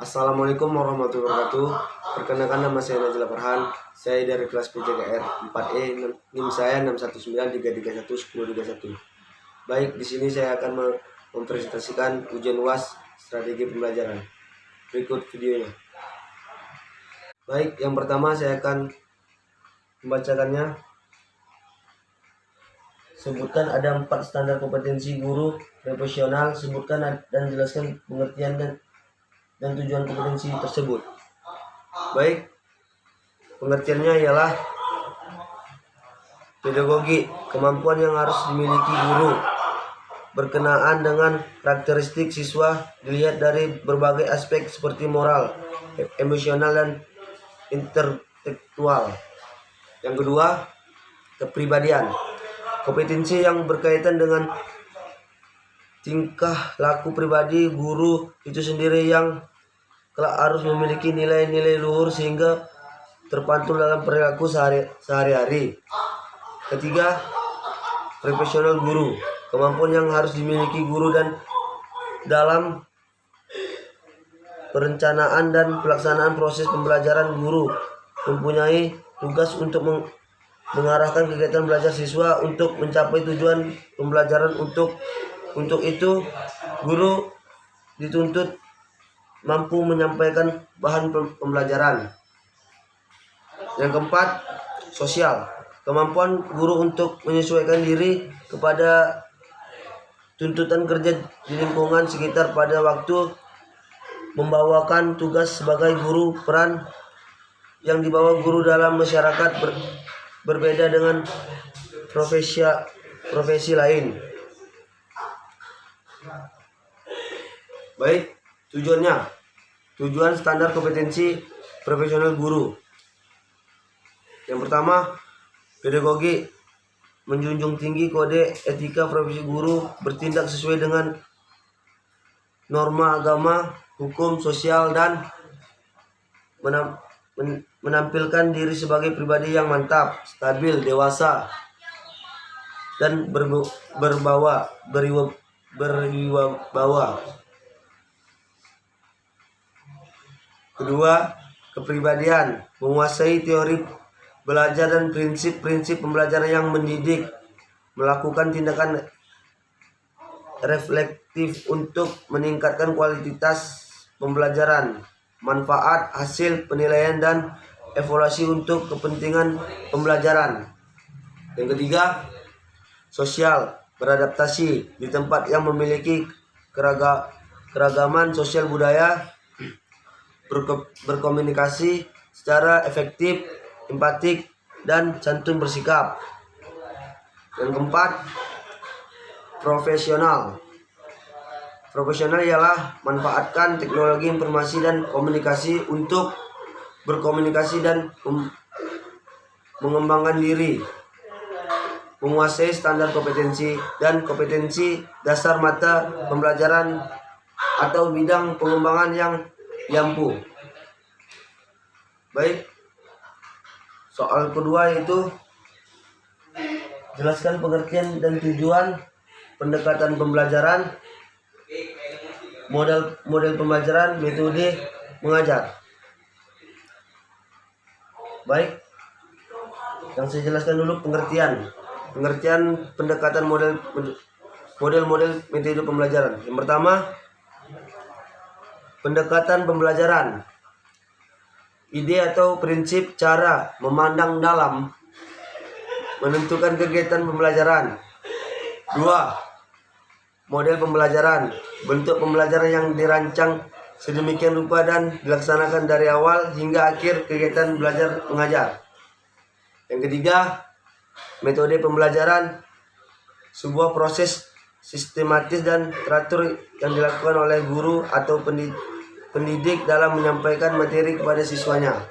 Assalamualaikum warahmatullahi wabarakatuh. Perkenalkan, nama saya Najla Farhan. Saya dari kelas PJKR 4E. NIM saya 61933311031. Baik, di sini saya akan mempresentasikan ujian UAS strategi pembelajaran. Berikut videonya. Baik, yang pertama saya akan membacakannya. Sebutkan ada 4 standar kompetensi guru profesional. Sebutkan dan jelaskan pengertian dan tujuan kompetensi tersebut. Baik, pengertiannya ialah pedagogi, kemampuan yang harus dimiliki guru berkenaan dengan karakteristik siswa dilihat dari berbagai aspek seperti moral, emosional, dan intelektual. Yang kedua, kepribadian, kompetensi yang berkaitan dengan tingkah laku pribadi guru itu sendiri yang kelak harus memiliki nilai-nilai luhur sehingga terpantul dalam perilaku sehari-hari. Ketiga, profesional guru, kemampuan yang harus dimiliki guru dan dalam perencanaan dan pelaksanaan proses pembelajaran. Guru mempunyai tugas untuk mengarahkan kegiatan belajar siswa untuk mencapai tujuan pembelajaran. Untuk itu, guru dituntut mampu menyampaikan bahan pembelajaran. Yang keempat, sosial, kemampuan guru untuk menyesuaikan diri kepada tuntutan kerja di lingkungan sekitar pada waktu membawakan tugas sebagai guru. Peran yang dibawa guru dalam masyarakat berbeda dengan profesi lain. Baik, tujuan standar kompetensi profesional guru. Yang pertama, pedagogi, menjunjung tinggi kode etika profesi guru, bertindak sesuai dengan norma agama, hukum, sosial, dan menampilkan diri sebagai pribadi yang mantap, stabil, dewasa, dan berwibawa. Kedua, kepribadian, menguasai teori belajar dan prinsip-prinsip pembelajaran yang mendidik, melakukan tindakan reflektif untuk meningkatkan kualitas pembelajaran, manfaat hasil penilaian dan evaluasi untuk kepentingan pembelajaran. Yang ketiga, sosial, beradaptasi di tempat yang memiliki keragaman sosial budaya, berkomunikasi secara efektif, empatik, dan santun bersikap. Yang keempat, profesional. Profesional ialah manfaatkan teknologi informasi dan komunikasi untuk berkomunikasi dan mengembangkan diri, menguasai standar kompetensi dan kompetensi dasar mata pembelajaran atau bidang pengembangan yang diampu. Baik, soal kedua yaitu jelaskan pengertian dan tujuan pendekatan pembelajaran, model pembelajaran, metode mengajar. Baik, yang saya jelaskan dulu pengertian pendekatan model metode pembelajaran. Yang pertama, pendekatan pembelajaran, ide atau prinsip cara memandang dalam menentukan kegiatan pembelajaran. 2. Model pembelajaran, bentuk pembelajaran yang dirancang sedemikian rupa dan dilaksanakan dari awal hingga akhir kegiatan belajar mengajar. Yang ketiga, metode pembelajaran, sebuah proses sistematis dan teratur yang dilakukan oleh guru atau pendidik dalam menyampaikan materi kepada siswanya.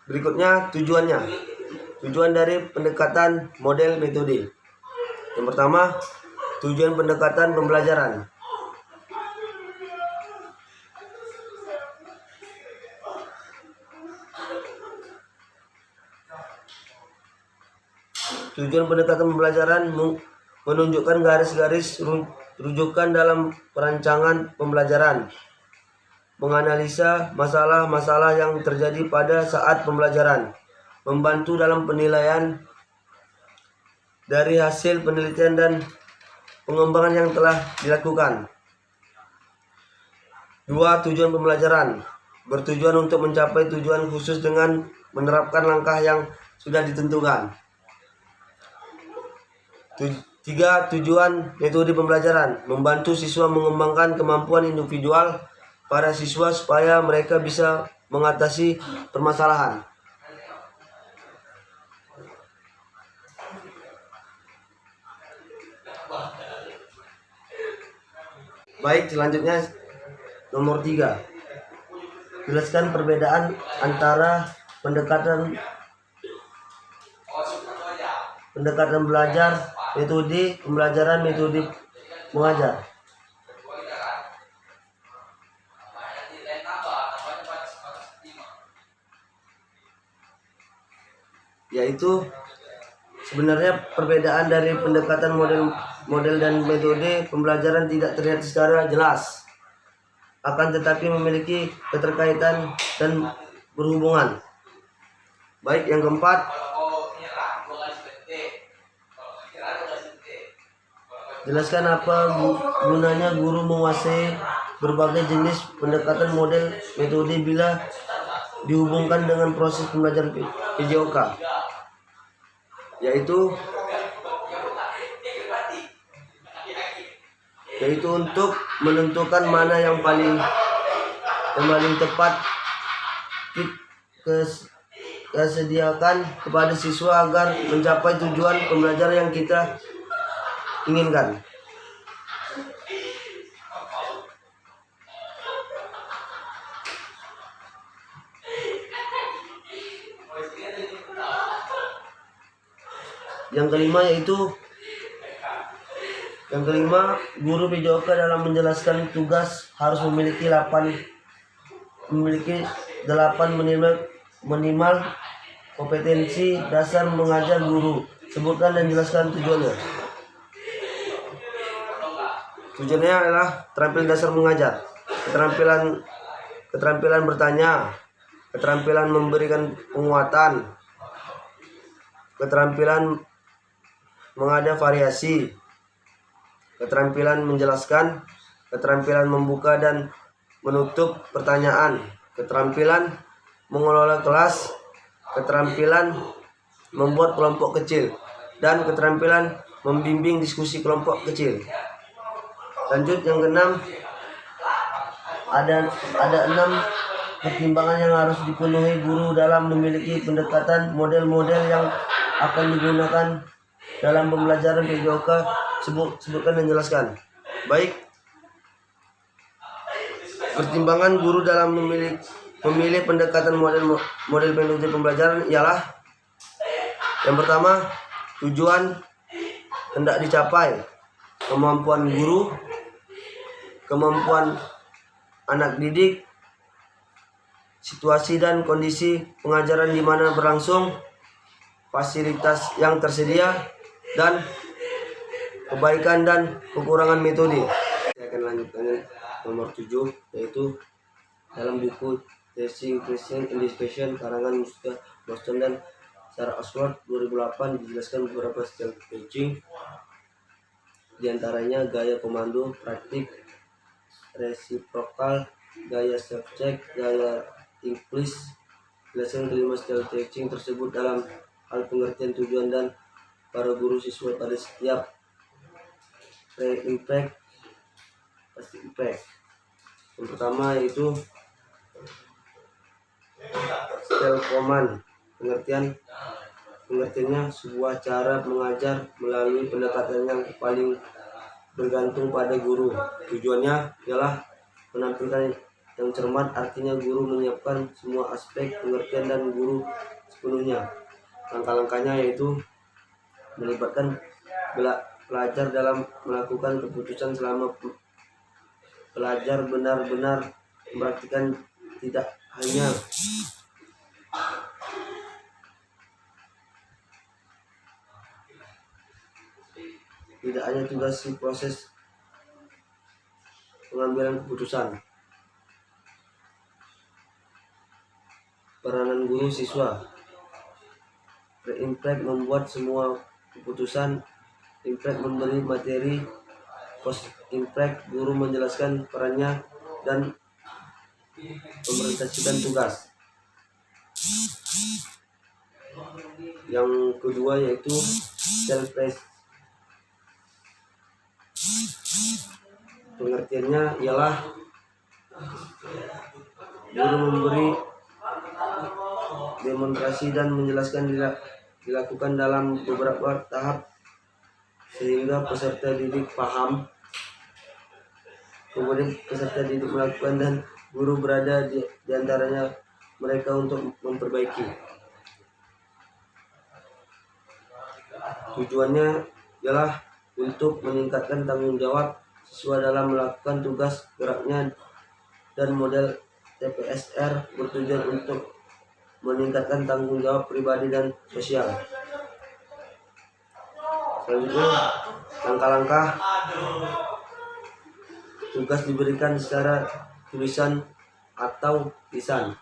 Berikutnya tujuannya. Tujuan dari pendekatan model metode. Yang pertama, tujuan pendekatan pembelajaran. Tujuan pendekatan pembelajaran menunjukkan garis-garis rujukan dalam perancangan pembelajaran, menganalisa masalah-masalah yang terjadi pada saat pembelajaran, membantu dalam penilaian dari hasil penelitian dan pengembangan yang telah dilakukan. 2. Tujuan pembelajaran bertujuan untuk mencapai tujuan khusus dengan menerapkan langkah yang sudah ditentukan. 3. Tujuan metode pembelajaran membantu siswa mengembangkan kemampuan individual para siswa supaya mereka bisa mengatasi permasalahan. Baik, selanjutnya nomor 3. Jelaskan perbedaan antara pendekatan belajar, metode pembelajaran, metode mengajar. Yaitu sebenarnya perbedaan dari pendekatan model dan metode pembelajaran tidak terlihat secara jelas, akan tetapi memiliki keterkaitan dan berhubungan. Baik, yang keempat, jelaskan apa gunanya guru menguasai berbagai jenis pendekatan model metode bila dihubungkan dengan proses pembelajaran PJOK, yaitu untuk menentukan mana yang paling tepat kesediakan kepada siswa agar mencapai tujuan pembelajaran yang kita inginkan. Yang kelima, guru PJOK dalam menjelaskan tugas harus memiliki 8 minimal kompetensi dasar mengajar guru. Sebutkan dan jelaskan tujuannya. Tujuannya adalah keterampilan dasar mengajar, keterampilan bertanya, keterampilan memberikan penguatan, keterampilan mengada variasi, keterampilan menjelaskan, keterampilan membuka dan menutup pertanyaan, keterampilan mengelola kelas, keterampilan membuat kelompok kecil, dan keterampilan membimbing diskusi kelompok kecil. Lanjut, yang keenam, ada 6 pertimbangan yang harus dipenuhi guru dalam memiliki pendekatan model-model yang akan digunakan dalam pembelajaran PJOK. Sebutkan dan jelaskan. Baik, pertimbangan guru dalam memilih pendekatan model metode pembelajaran ialah: yang pertama, tujuan hendak dicapai, kemampuan guru, kemampuan anak didik, situasi dan kondisi pengajaran di mana berlangsung, fasilitas yang tersedia, dan kebaikan dan kekurangan metode. Saya akan lanjutkan nomor 7, yaitu dalam buku Teaching in Education karangan Mustika Boston dan Sarah Ashworth 2008 dijelaskan beberapa style teaching, diantaranya gaya komando, praktik, resiprokal, gaya self-check, gaya implis. Jelaskan kelima style teaching tersebut dalam hal pengertian tujuan dan para guru siswa pada setiap impact, pasti impact. Yang pertama yaitu style command. Pengertiannya sebuah cara mengajar melalui pendekatan yang paling bergantung pada guru. Tujuannya ialah menampilkan yang cermat, artinya guru menyiapkan semua aspek pengertian dan guru sepenuhnya. Langkah-langkahnya yaitu melibatkan pelajar dalam melakukan keputusan selama pelajar benar-benar mempraktikkan tidak hanya tugas si proses pengambilan keputusan. Peranan guru siswa. Pre-impact membuat semua keputusan, impact memberi materi, post impact guru menjelaskan perannya dan memerintahkan tugas. Yang kedua yaitu self-paced. Pengertiannya ialah guru memberi demonstrasi dan menjelaskan dilakukan dalam beberapa tahap sehingga peserta didik paham. Kemudian peserta didik melakukan dan guru berada di antaranya mereka untuk memperbaiki. Tujuannya ialah untuk meningkatkan tanggung jawab siswa dalam melakukan tugas geraknya, dan model TPSR bertujuan untuk meningkatkan tanggung jawab pribadi dan sosial. Selanjutnya, langkah-langkah tugas diberikan secara tulisan atau lisan.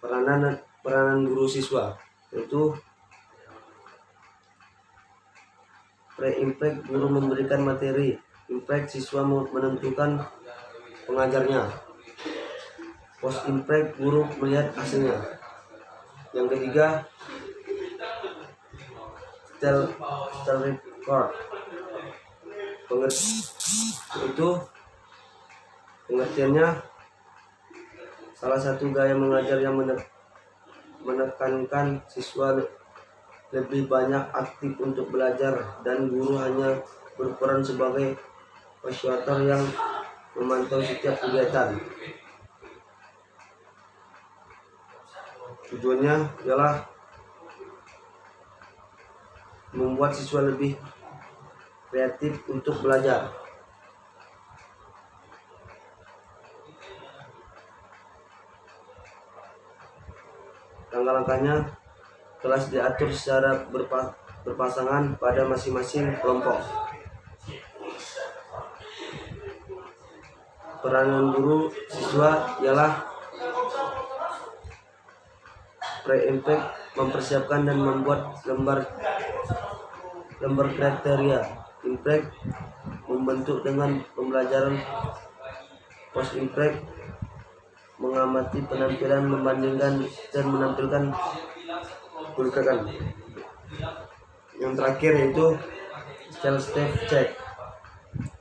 Peranan guru siswa yaitu pre-impact guru memberikan materi, impact siswa menentukan pengajarnya, post impact guru melihat hasilnya. Yang ketiga, style record. Itu pengertiannya salah satu gaya mengajar yang menekankan siswa lebih banyak aktif untuk belajar dan guru hanya berperan sebagai fasilitator yang memantau setiap kegiatan. Tujuannya ialah membuat siswa lebih kreatif untuk belajar. Langkah-langkahnya, kelas diatur secara berpasangan pada masing-masing kelompok. Peranan guru siswa ialah pre-impact mempersiapkan dan membuat lembar kriteria, impact membentuk dengan pembelajaran, post impact mengamati penampilan, membandingkan dan menampilkan kerusakan. Yang terakhir yaitu self check.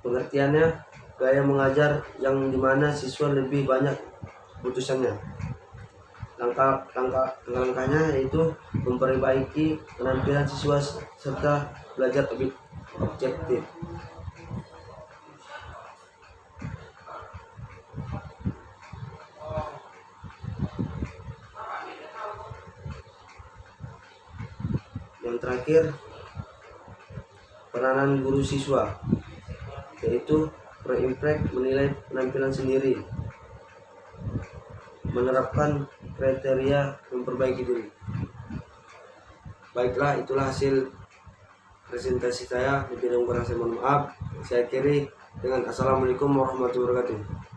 Pengertiannya gaya mengajar yang dimana siswa lebih banyak keputusannya. Langkah-langkahnya yaitu memperbaiki penampilan siswa serta belajar lebih objektif. Yang terakhir, peranan guru siswa yaitu pre-impact menilai penampilan sendiri, menerapkan kriteria, memperbaiki diri. Baiklah, itulah hasil presentasi saya. Lebih dan kurang saya mohon maaf. Saya akhiri dengan assalamualaikum warahmatullahi wabarakatuh.